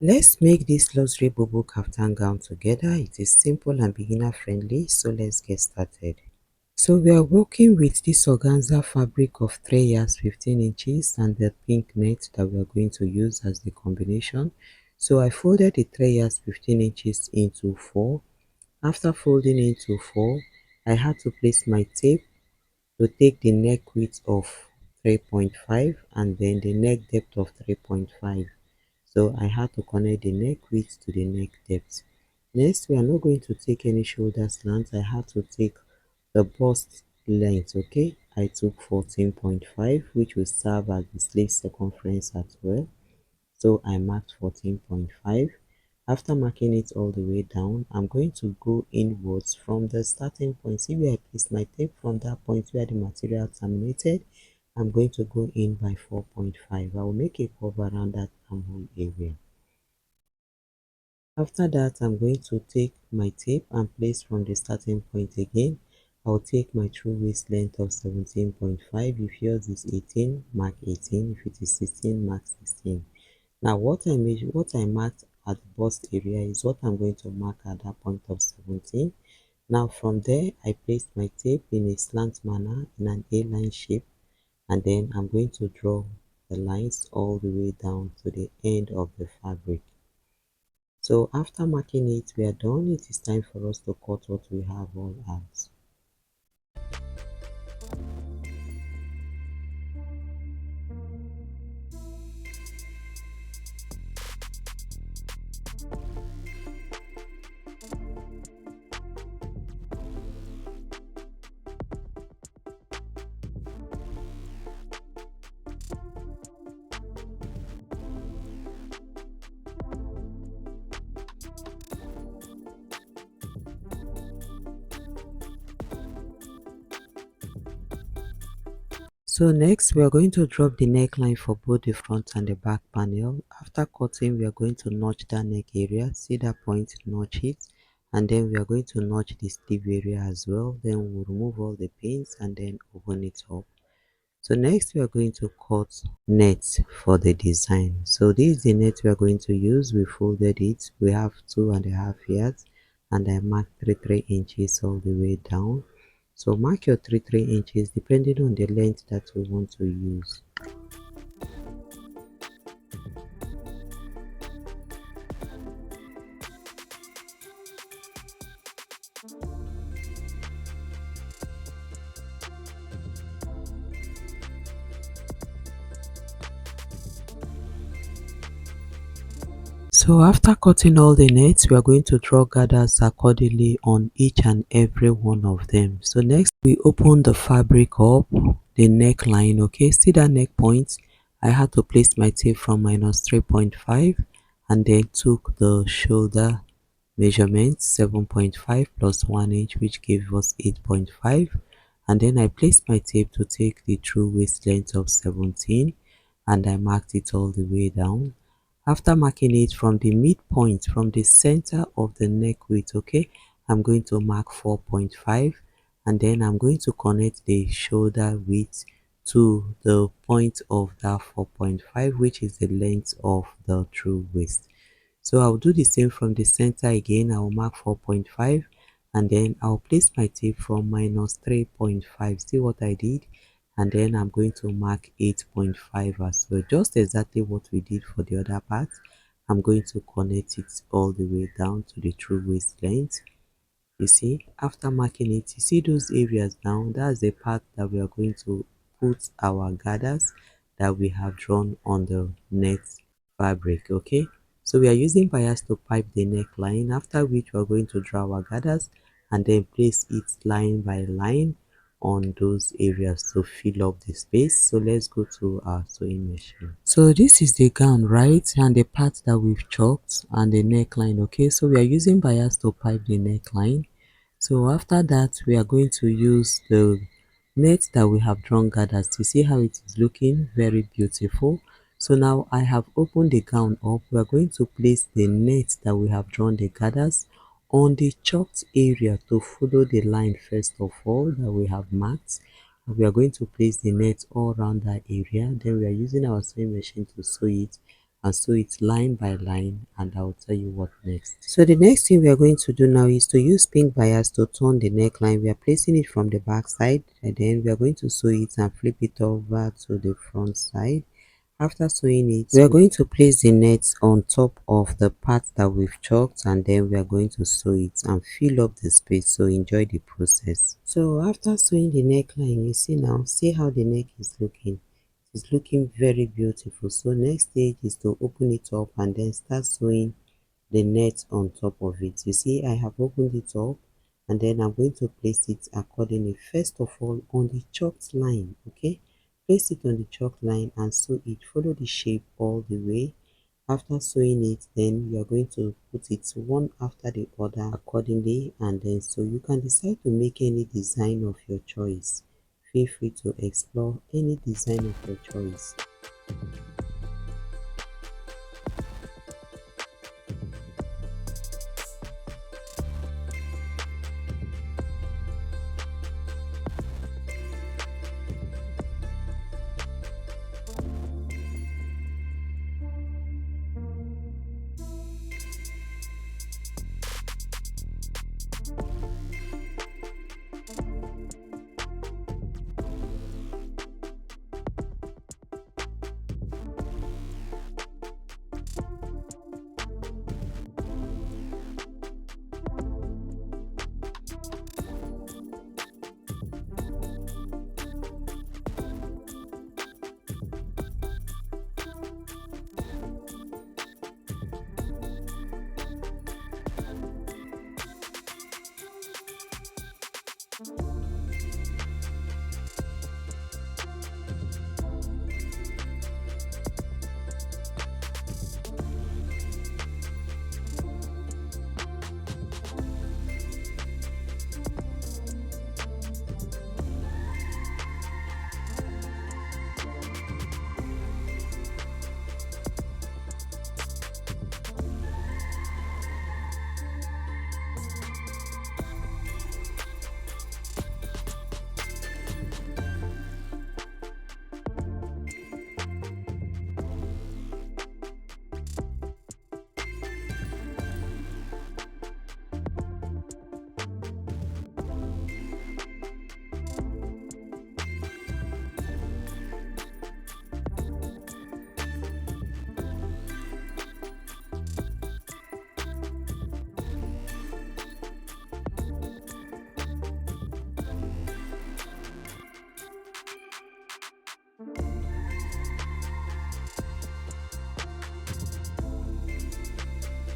Let's make this luxury Bubu Kaftan gown together. It is simple and beginner friendly, so let's get started. So we are working with this organza fabric of 3 yards 15 inches and the pink net that we are going to use as the combination. So I folded the 3 yards 15 inches into 4. After folding into 4, I had to place my tape to take the neck width of 3.5 and then the neck depth of 3.5. So I had to connect the neck width to the neck depth. Next, we are not going to take any shoulder slant. I had to take the bust length. Okay, I took 14.5, which will serve as the sleeve circumference as well. So I marked 14.5. After marking it all the way down, I'm going to go inwards from the starting point. See where I placed my tape. From that point where the material terminated, I'm going to go in by 4.5. I will make a curve around that armhole area. After that, I'm going to take my tape and place from the starting point again. I'll take my true waist length of 17.5. If yours is 18, mark 18. If it is 16, mark 16. Now what I marked at the bust area is what I'm going to mark at that point of 17. Now from there, I placed my tape in a slant manner in an A-line shape, and then I'm going to draw the lines all the way down to the end of the fabric. So after marking it, we are done. It is time for us to cut what we have all out. So next, we are going to drop the neckline for both the front and the back panel. After cutting, we are going to notch that neck area. See that point, notch it. And then we are going to notch the sleeve area as well. Then we'll remove all the pins and then open it up. So next, we are going to cut net for the design. So this is the net we are going to use. We folded it. We have 2.5 yards and I marked 3 inches all the way down. So mark your 3 inches depending on the length that we want to use. So after cutting all the nets, we are going to draw gathers accordingly on each and every one of them. So next we open the fabric up, the neckline. Okay, see that neck point? I had to place my tape from minus 3.5 and then took the shoulder measurement 7.5 plus 1 inch, which gave us 8.5, and then I placed my tape to take the true waist length of 17 and I marked it all the way down. After marking it from the midpoint, from the center of the neck width, okay, I'm going to mark 4.5 and then I'm going to connect the shoulder width to the point of that 4.5, which is the length of the true waist. So I'll do the same from the center again. I'll mark 4.5 and then I'll place my tape from minus 3.5. See what I did? And then I'm going to mark 8.5 as well. Just exactly what we did for the other part. I'm going to connect it all the way down to the true waist length. You see, after marking it, you see those areas down, that's the part that we are going to put our gathers that we have drawn on the net fabric. Okay, so we are using bias to pipe the neckline, after which we are going to draw our gathers and then place it line by line on those areas to fill up the space. So let's go to our sewing machine. So this is the gown, right, and the part that we've chalked and the neckline. Okay, so we are using bias to pipe the neckline. So after that, we are going to use the net that we have drawn gathers. You see how it is looking very beautiful. So now I have opened the gown up. We are going to place the net that we have drawn the gathers on the chalked area to follow the line first of all that we have marked. We are going to place the net all around that area. Then we are using our sewing machine to sew it and sew it line by line, and I'll tell you what next. So the next thing we are going to do now is to use pink bias to turn the neckline. We are placing it from the back side, and then we are going to sew it and flip it over to the front side. After sewing it, we are going to place the net on top of the part that we've chalked, and then we are going to sew it and fill up the space. So enjoy the process. So after sewing the neckline, you see now, see how the neck is looking. It's looking very beautiful. So next stage is to open it up and then start sewing the net on top of it. You see, I have opened it up, and then I'm going to place it accordingly. First of all, on the chalked line, okay, place it on the chalk line and sew it. Follow the shape all the way. After sewing it, then you are going to put it one after the other accordingly, and then so you can decide to make any design of your choice. Feel free to explore any design of your choice.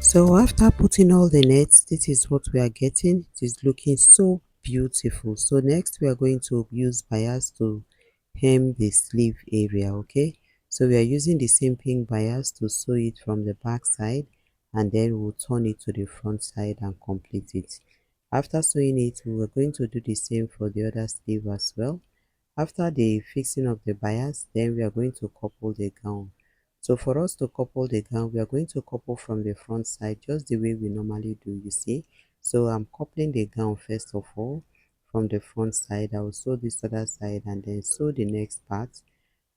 So after putting all the nets, this is what we are getting. It is looking so beautiful. So next we are going to use bias to hem the sleeve area, okay? So we are using the same pink bias to sew it from the back side, and then we'll turn it to the front side and complete it. After sewing it, we are going to do the same for the other sleeve as well. After the fixing of the bias, then we are going to couple the gown. So for us to couple the gown, we are going to couple from the front side just the way we normally do, you see. So I'm coupling the gown first of all from the front side. I will sew this other side and then sew the next part.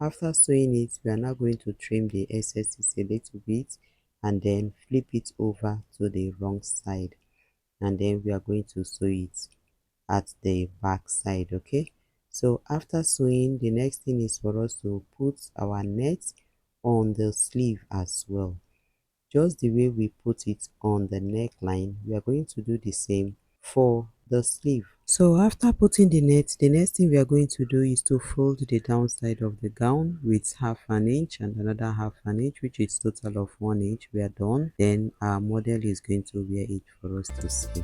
After sewing it, we are now going to trim the excesses a little bit and then flip it over to the wrong side, and then we are going to sew it at the back side, okay? So after sewing, the next thing is for us to put our net on the sleeve as well. Just the way we put it on the neckline, we are going to do the same for the sleeve. So after putting the net, the next thing we are going to do is to fold the downside of the gown with half an inch and another half an inch, which is total of 1 inch. We are done. Then our model is going to wear it for us to see.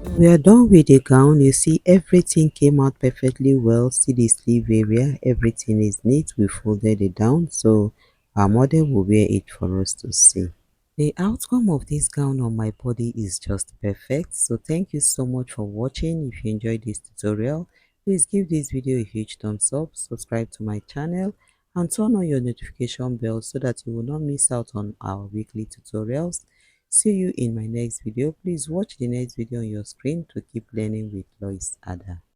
We are done with the gown. You see everything came out perfectly well. See the sleeve area, everything is neat. We folded it down so our model will wear it for us to see. The outcome of this gown on my body is just perfect. So thank you so much for watching. If you enjoyed this tutorial, please give this video a huge thumbs up, subscribe to my channel and turn on your notification bell so that you will not miss out on our weekly tutorials. See you in my next video. Please watch the next video on your screen to keep learning with Lois Addah.